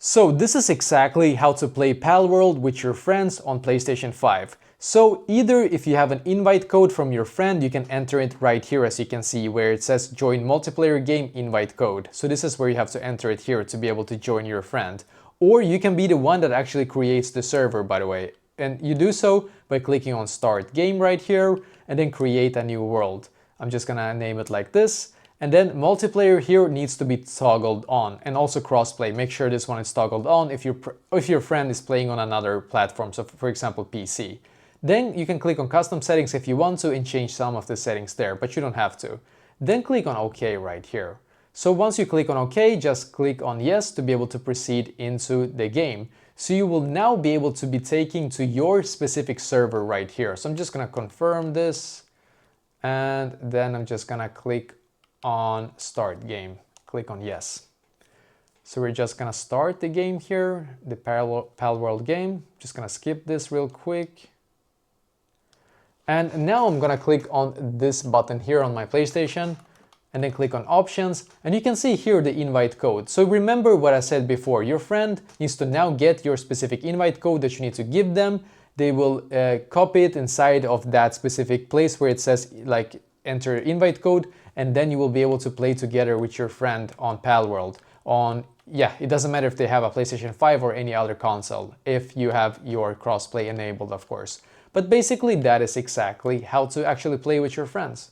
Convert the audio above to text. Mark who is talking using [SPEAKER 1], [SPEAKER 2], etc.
[SPEAKER 1] So this is exactly how to play Palworld with your friends on PlayStation 5. So either if you have an invite code from your friend, you can enter it right here, as you can see where it says join multiplayer game invite code. So this is where you have to enter it here to be able to join your friend. Or you can be the one that actually creates the server, by the way. And you do so by clicking on start game right here and then create a new world. I'm just gonna name it like this. And then multiplayer here needs to be toggled on, and also crossplay. Make sure this one is toggled on if your friend is playing on another platform, so for example PC. Then you can click on custom settings if you want to and change some of the settings there, but you don't have to. Then click on OK right here. So once you click on OK, just click on yes to be able to proceed into the game. So you will now be able to be taken to your specific server right here. So I'm just gonna confirm this, and then I'm just gonna click on start game. Click on yes. So we're just gonna start the game here, the Palworld game. Just gonna skip this real quick. And now I'm gonna click on this button here on my PlayStation and then click on options, and you can see here the invite code. So remember what I said before, your friend needs to now get your specific invite code that you need to give them. They will copy it inside of that specific place where it says like enter invite code, and then you will be able to play together with your friend on Palworld. It doesn't matter if they have a PlayStation 5 or any other console, if you have your crossplay enabled, of course. But basically that is exactly how to actually play with your friends.